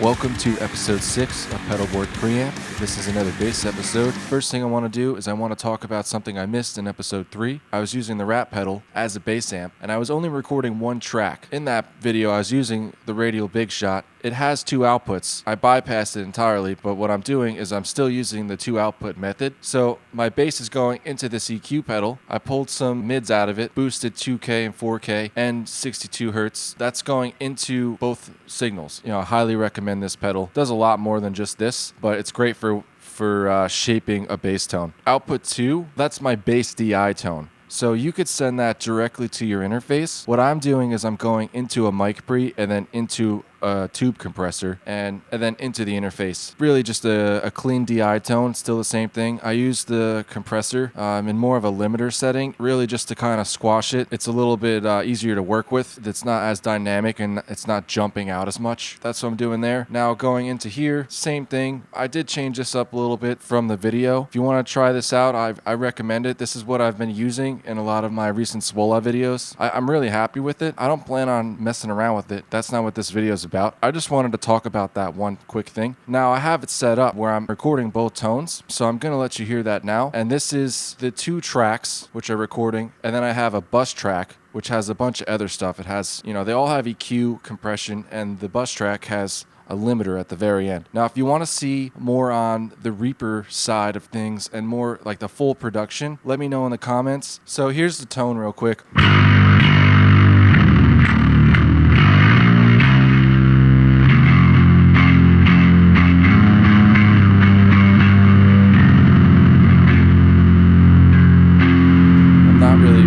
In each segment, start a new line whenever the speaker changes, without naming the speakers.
Welcome to episode 6 of Pedalboard Preamp. This is another bass episode. First thing I want to do is I want to talk about something I missed in episode 3. I was using the Rat pedal as a bass amp, and I was only recording one track. In that video, I was using the Radial Big Shot. It has two outputs. I bypassed it entirely, but what I'm doing is I'm still using the two output method. So my bass is going into this EQ pedal. I pulled some mids out of it, boosted 2K and 4K and 62 Hertz. That's going into both signals. I highly recommend this pedal. Does a lot more than just this, but it's great for shaping a bass tone. Output 2, that's my bass DI tone. So you could send that directly to your interface. What I'm doing is I'm going into a mic pre and then into a tube compressor and then into the interface. Really just a clean DI tone, still the same thing. I use the compressor in more of a limiter setting, really just to kind of squash it. It's a little bit easier to work with. It's not as dynamic and it's not jumping out as much. That's what I'm doing there. Now going into here, same thing. I did change this up a little bit from the video. If you want to try this out, I recommend it. This is what I've been using in a lot of my recent Swola videos. I'm really happy with it. I don't plan on messing around with it. That's not what this video is about. I just wanted to talk about that one quick thing. Now I have it set up where I'm recording both tones, so I'm going to let you hear that now. And this is the two tracks which are recording, and then I have a bus track which has a bunch of other stuff. It has, they all have EQ, compression, and the bus track has a limiter at the very end. Now, if you want to see more on the Reaper side of things and more like the full production, let me know in the comments. So here's the tone real quick.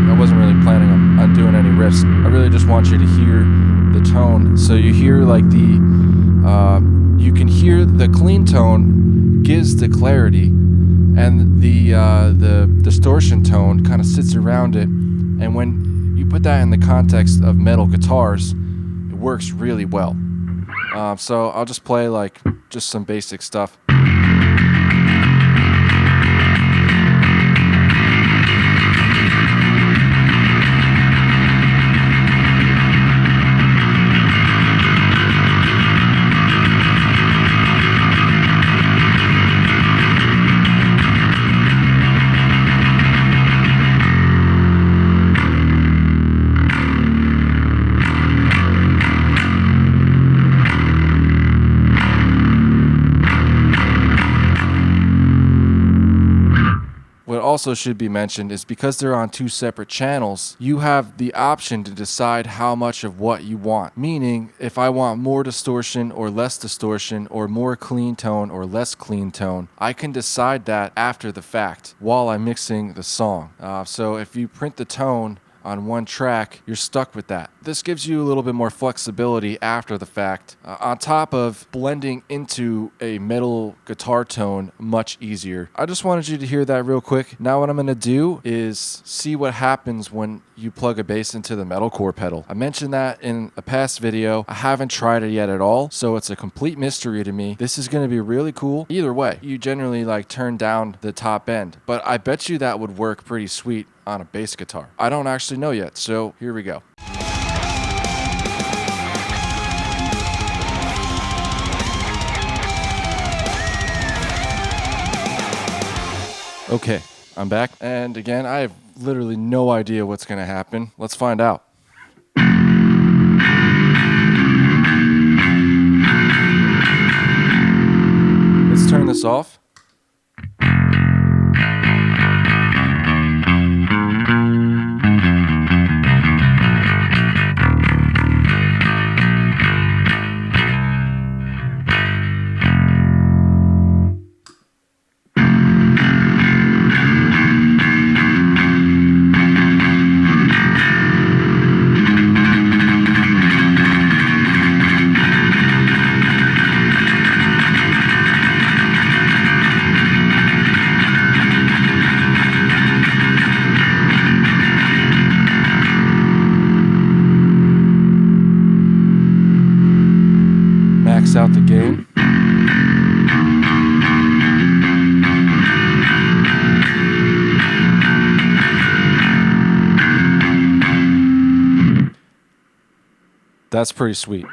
I wasn't really planning on doing any riffs. I really just want you to hear the tone. So you hear like you can hear the clean tone gives the clarity, and the distortion tone kind of sits around it. And when you put that in the context of metal guitars, it works really well. So I'll just play like just some basic stuff. What also should be mentioned is because they're on two separate channels, you have the option to decide how much of what you want. Meaning, if I want more distortion or less distortion, or more clean tone or less clean tone, I can decide that after the fact while I'm mixing the song. So if you print the tone on one track, you're stuck with that. This gives you a little bit more flexibility after the fact, on top of blending into a metal guitar tone much easier. I just wanted you to hear that real quick. Now what I'm going to do is see what happens when you plug a bass into the metalcore pedal. I mentioned that in a past video. I haven't tried it yet at all, so it's a complete mystery to me. This is going to be really cool. Either way, you generally turn down the top end, but I bet you that would work pretty sweet on a bass guitar. I don't actually know yet, so here we go. Okay, I'm back, and again, I have literally no idea what's going to happen. Let's find out. Let's turn this off. Max out the gain. That's pretty sweet.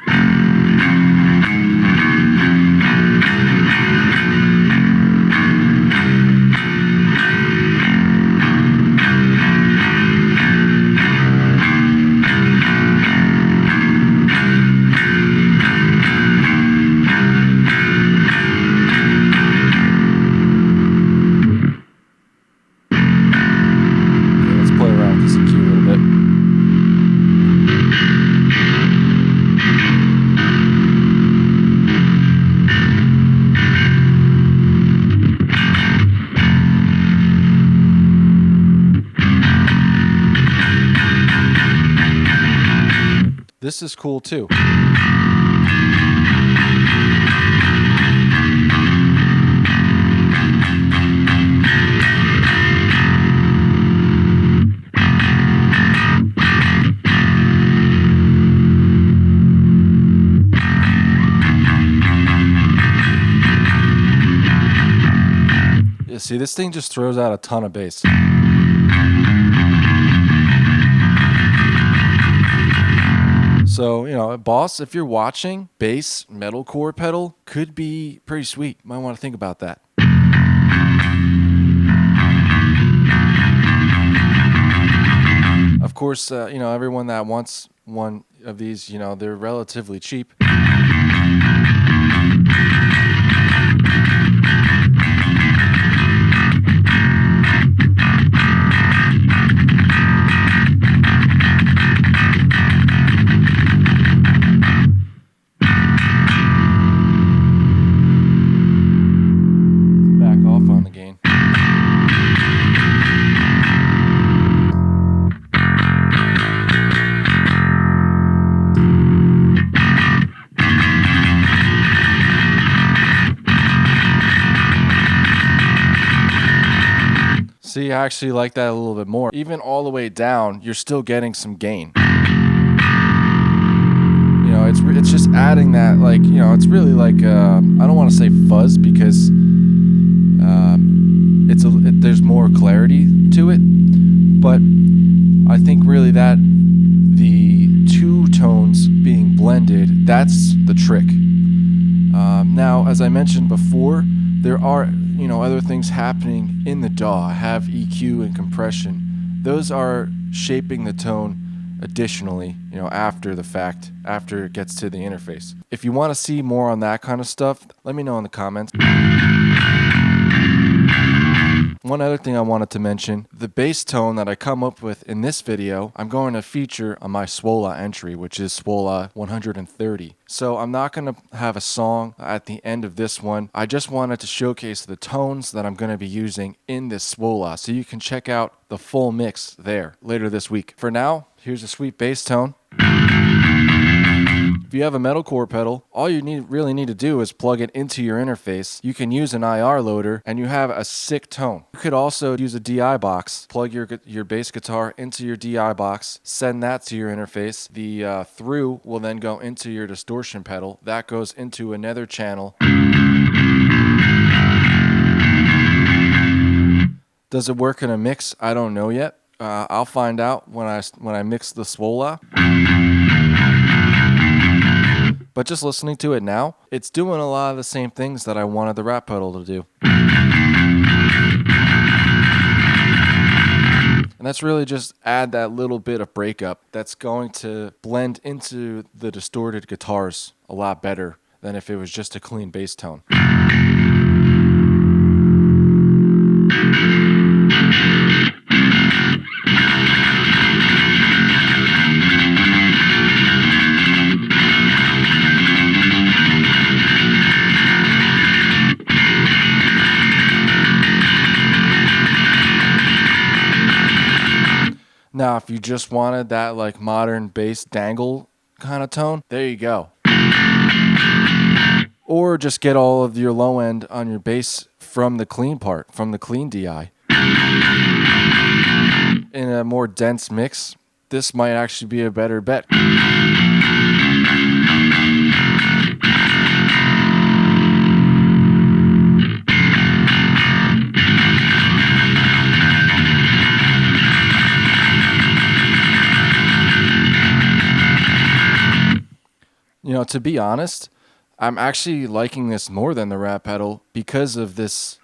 this is cool too. You see, this thing just throws out a ton of bass. So, you know, Boss, if you're watching, bass metalcore pedal could be pretty sweet. Might want to think about that. Of course, you know, everyone that wants one of these, you know, they're relatively cheap. Back off on the gain. See, I actually like that a little bit more. Even all the way down, you're still getting some gain. You know, it's just adding that, like, you know, it's really like, I don't want to say fuzz because there's more clarity to it. But I think really that the two tones being blended, that's the trick. Now, as I mentioned before, there are, you know, other things happening in the DAW. I have EQ and compression. Those are shaping the tone additionally, you know, after the fact, after it gets to the interface. If you want to see more on that kind of stuff, let me know in the comments. One other thing I wanted to mention, the bass tone that I come up with in this video, I'm going to feature on my Swola entry, which is Swola 130. So I'm not going to have a song at the end of this one. I just wanted to showcase the tones that I'm going to be using in this Swola, so you can check out the full mix there later this week. For now, here's a sweet bass tone. If you have a metalcore pedal, all you really need to do is plug it into your interface. You can use an IR loader and you have a sick tone. You could also use a DI box, plug your bass guitar into your DI box, send that to your interface. The through will then go into your distortion pedal. That goes into another channel. Does it work in a mix? I don't know yet. I'll find out when I mix the Swola. But just listening to it now, it's doing a lot of the same things that I wanted the Rat pedal to do. And that's really just add that little bit of breakup that's going to blend into the distorted guitars a lot better than if it was just a clean bass tone. Now, if you just wanted that like modern bass dangle kind of tone, there you go. Or just get all of your low end on your bass from the clean part, from the clean DI. In a more dense mix, this might actually be a better bet. You know, to be honest, I'm actually liking this more than the Rat pedal because of this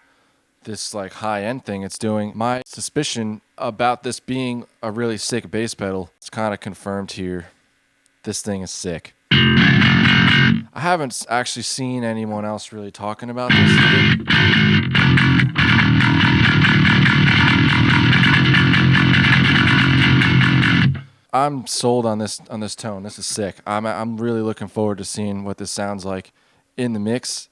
like high-end thing it's doing. My suspicion about this being a really sick bass pedal, it's kind of confirmed here. This thing is sick. I haven't actually seen anyone else really talking about this either. I'm sold on this tone. This is sick. I'm really looking forward to seeing what this sounds like in the mix.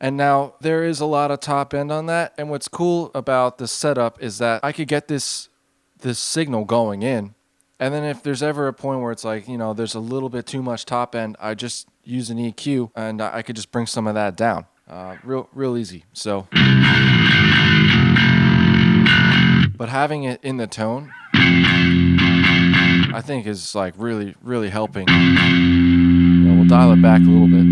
And now there is a lot of top end on that. And what's cool about the setup is that I could get this signal going in. And then if there's ever a point where it's like, there's a little bit too much top end, I just use an EQ and I could just bring some of that down. Real easy. So, but having it in the tone, I think is like really helping. We'll dial it back a little bit.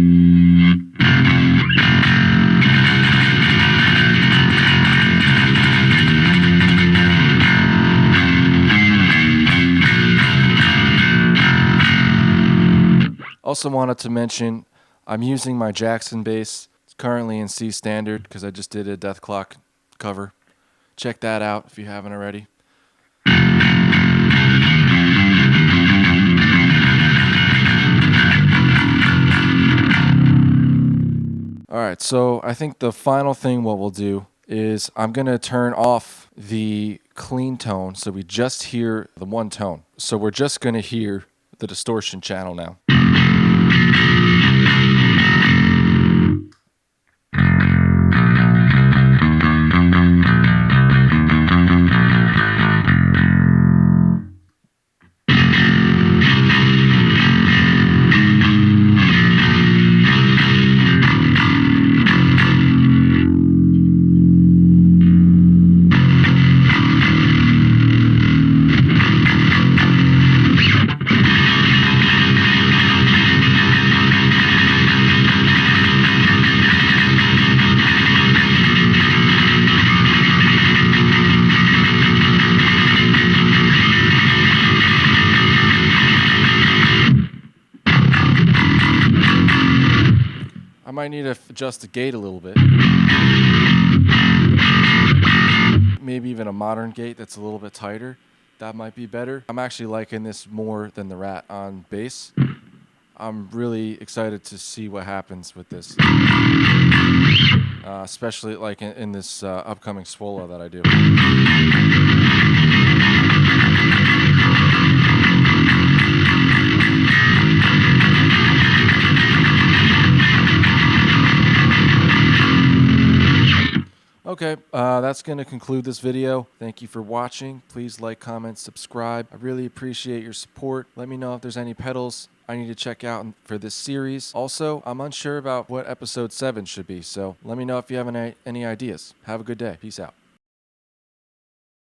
Also wanted to mention, I'm using my Jackson bass. It's currently in C standard because I just did a Death Clock cover. Check that out if you haven't already. Alright, so I think the final thing what we'll do is I'm going to turn off the clean tone so we just hear the one tone. So we're just going to hear the distortion channel now. I might need to adjust the gate a little bit. Maybe even a modern gate that's a little bit tighter. That might be better. I'm actually liking this more than the Rat on bass. I'm really excited to see what happens with this. Especially like in this upcoming swolo that I do. Okay, that's going to conclude this video. Thank you for watching. Please like, comment, subscribe. I really appreciate your support. Let me know if there's any pedals I need to check out for this series. Also, I'm unsure about what episode 7 should be, so let me know if you have any ideas. Have a good day. Peace out.